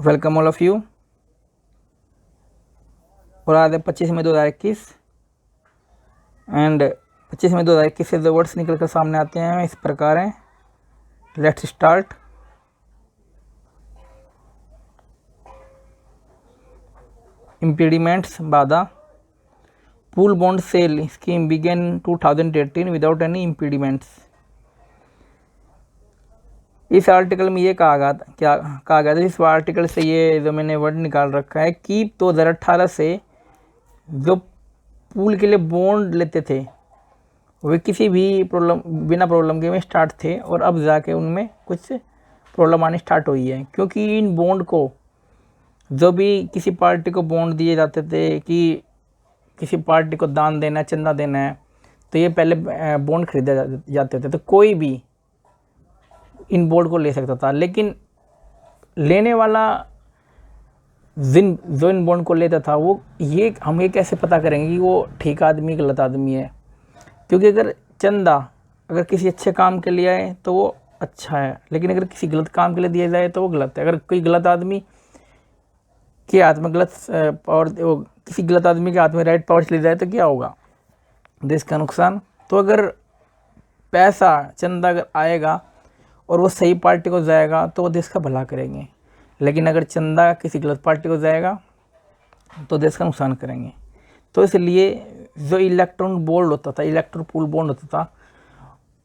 Welcome all of you. और आज है 25 मई 2021 एंड 25 मई 2021 से जो वर्ड्स निकल कर सामने आते हैं इस प्रकार हैं। Let's start. इम्पीडिमेंट्स, बाधा। Pool bond sale scheme begin 2018 without any impediments. इस आर्टिकल में ये कहा गया था इस आर्टिकल से ये जो मैंने वर्ड निकाल रखा है कि 2018 से जो पूल के लिए बॉन्ड लेते थे वे किसी भी बिना प्रॉब्लम के में स्टार्ट थे और अब जाके उनमें कुछ प्रॉब्लम आनी स्टार्ट हुई है, क्योंकि इन बॉन्ड को जो भी किसी पार्टी को बॉन्ड दिए जाते थे कि किसी पार्टी को दान देना है, चंदा देना है, तो ये पहले बॉन्ड खरीदे जाते थे। तो कोई भी इन बॉन्ड को ले सकता था, लेकिन लेने वाला जो इन बॉन्ड को लेता था वो हम ये कैसे पता करेंगे कि वो ठीक आदमी गलत आदमी है? क्योंकि अगर किसी अच्छे काम के लिए आए तो वो अच्छा है, लेकिन अगर किसी गलत काम के लिए दिया जाए तो वो गलत है। अगर कोई गलत आदमी के हाथ में किसी गलत आदमी के हाथ में राइट पावर चली जाए तो क्या होगा? देश का नुकसान। तो अगर पैसा चंदा अगर आएगा और वो सही पार्टी को जाएगा तो वो देश का भला करेंगे, लेकिन अगर चंदा किसी गलत पार्टी को जाएगा तो देश का नुकसान करेंगे। तो इसलिए जो इलेक्ट्रॉन बॉन्ड होता था, इलेक्ट्रॉन पूल बॉन्ड होता था,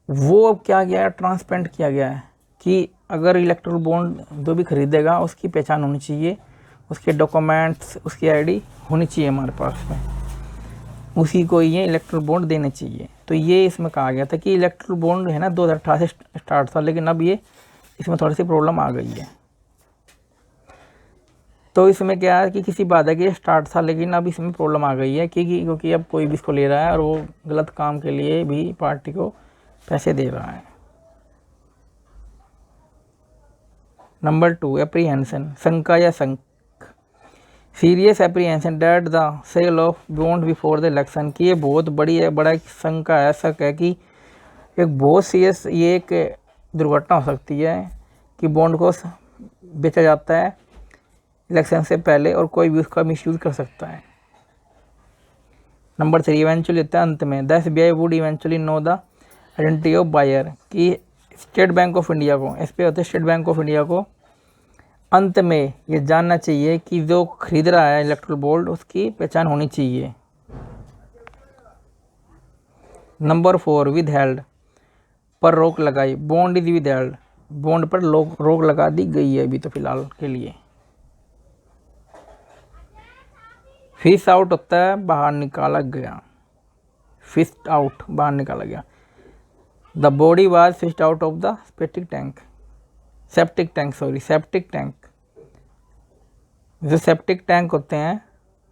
वो अब क्या गया है, ट्रांसपेरेंट किया गया है कि अगर इलेक्ट्रॉन बॉन्ड जो भी खरीदेगा उसकी पहचान होनी चाहिए, उसके डॉक्यूमेंट्स, उसकी आईडी होनी चाहिए हमारे पास में, उसी को ये इलेक्ट्रॉन बॉन्ड देने चाहिए। तो ये इसमें कहा गया था कि इलेक्ट्रॉन बॉन्ड है ना 2018 से स्टार्ट था, लेकिन अब ये इसमें थोड़ी सी प्रॉब्लम आ गई है। तो इसमें क्या है कि किसी बाधा के स्टार्ट था, लेकिन अब इसमें प्रॉब्लम आ गई है क्योंकि अब कोई भी इसको ले रहा है और वो गलत काम के लिए भी पार्टी को पैसे दे रहा है। नंबर 2, एप्रीहेंशन, शंका या शंक। Serious apprehension that the sale of bond before the election, की ये बहुत बड़ा शंका है, शक है कि एक बहुत सीरियस ये एक दुर्घटना हो सकती है कि बॉन्ड को बेचा जाता है इलेक्शन से पहले और कोई भी उसका मिसयूज कर सकता है। नंबर 3, इवेंचुअली होता है अंत में, the SBI would eventually know the identity of buyer, कि स्टेट बैंक ऑफ इंडिया को, SBI होता है स्टेट बैंक ऑफ इंडिया को, अंत में ये जानना चाहिए कि जो खरीद रहा है इलेक्ट्रल बॉन्ड उसकी पहचान होनी चाहिए। नंबर 4, विदहेल्ड, पर रोक लगाई, बॉन्ड इज विदहेल्ड, बॉन्ड पर रोक लगा दी गई है अभी तो फिलहाल के लिए। फिश आउट होता है बाहर निकाला गया, फिश आउट बाहर निकाला गया। The body was fished out of the septic tank. जो सेप्टिक टैंक होते हैं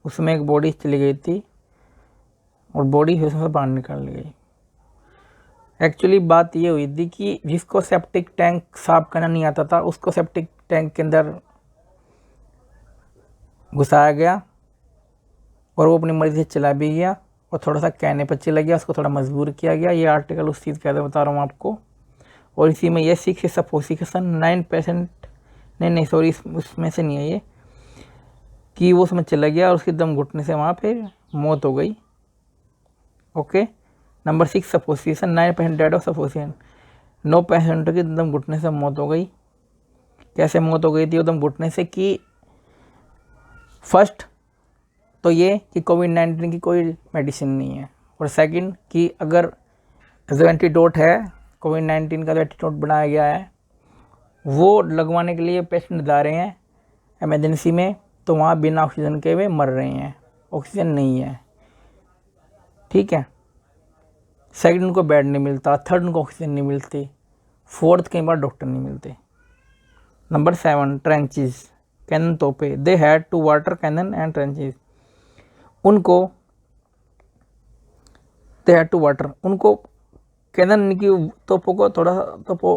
उसमें एक बॉडी चली गई थी और बॉडी उसमें बाहर निकाल ली गई। एक्चुअली बात ये हुई थी कि जिसको सेप्टिक टैंक साफ करना नहीं आता था उसको सेप्टिक टैंक के अंदर घुसाया गया और वो अपनी मर्जी से चला भी गया और थोड़ा सा कहने पर चला गया, उसको थोड़ा मजबूर किया गया। ये आर्टिकल उस चीज़ का बता रहा हूँ आपको। और इसी में ये 6 सपोजिशन 9% नहीं सॉरी उसमें से नहीं है ये, कि वो उसमें चला गया और उसके दम घुटने से वहाँ पे मौत हो गई। Okay. Number 6, supposition 9% dead of supposition, 9% की दम घुटने से मौत हो गई। कैसे मौत हो गई थी? वो दम घुटने से कि फर्स्ट तो ये कि कोविड-19 की कोई मेडिसिन नहीं है, और सेकंड कि अगर जो एंटीडोट है कोविड-19 का जो एंटीडोट बनाया गया है वो लगवाने के लिए पेशेंट जा रहे हैं इमरजेंसी में, तो वहाँ बिना ऑक्सीजन के वे मर रहे हैं, ऑक्सीजन नहीं है। ठीक है। सेकंड उनको बेड नहीं मिलता, थर्ड उनको ऑक्सीजन नहीं मिलती, फोर्थ कई बार डॉक्टर नहीं मिलते। नंबर 7, ट्रेंचेस, कैनन तोपे, they had to water cannon and trenches, उनको कैनन की तोपों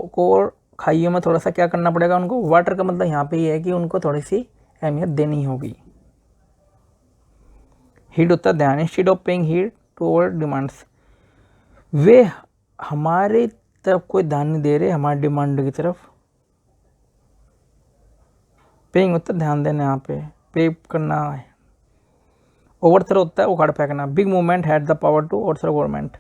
को खाइयों में थोड़ा सा क्या करना पड़ेगा उनको, वाटर का मतलब यहाँ पे ये है कि उनको थोड़ी सी अहमियत देनी होगी। हीड होता है ध्यान, instead of paying heed to our demands, वे हमारे तरफ कोई ध्यान नहीं दे रहे हमारी डिमांड की तरफ। पेइंग होता है ध्यान देना, यहाँ पे करना है। ओवरथ्रो होता है उखाड़ फेंकना। Big movement had the power to overthrow government.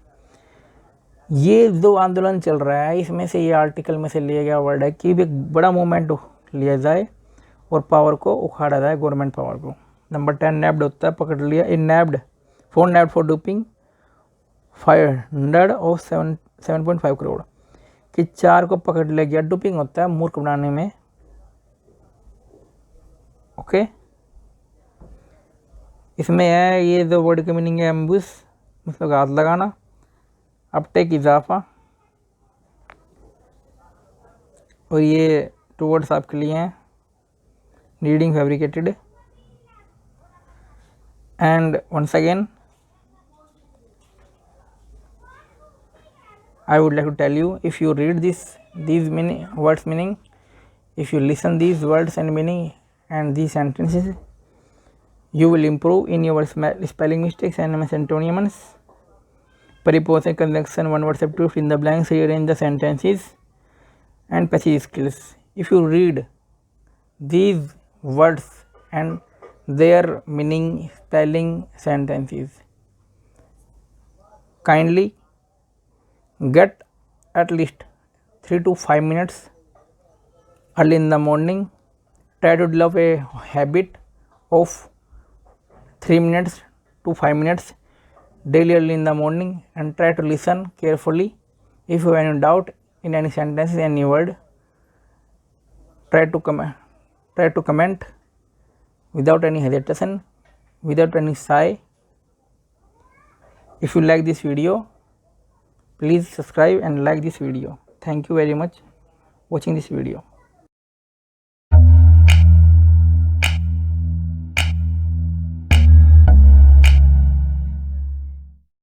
ये जो आंदोलन चल रहा है इसमें से ये आर्टिकल में से लिया गया वर्ड है कि एक बड़ा मूवमेंट लिया जाए और पावर को उखाड़ा जाए, गवर्नमेंट पावर को। नंबर 10 नैब्ड होता है पकड़ लिया। इन नैब्ड फॉर डोपिंग 500 और 7.5 करोड़ कि 4 को पकड़ लिया गया। डोपिंग होता है मूर्ख बनाने में। ओके, इसमें है ये जो वर्ड की मीनिंग है एम्बुश मतलब घात लगाना। अपटेक इजाफा, और ये 2 वर्ड्स आपके लिए हैं reading fabricated. And once again I would like to tell you, if you read these words meaning, if you listen these words and meaning and these sentences, you will improve in your spelling mistakes and antonyms, preposition, conjunction, one word substitute, in the blanks, rearrange the sentences, and passage skills. If you read these words and their meaning, spelling, sentences, kindly get at least 3 to 5 minutes early in the morning. Try to develop a habit of 3 minutes to 5 minutes daily early in the morning, and try to listen carefully. If you have any doubt in any sentence, any word, try to comment without any hesitation, without any sigh. If you like this video, please subscribe and like this video. Thank you very much watching this video.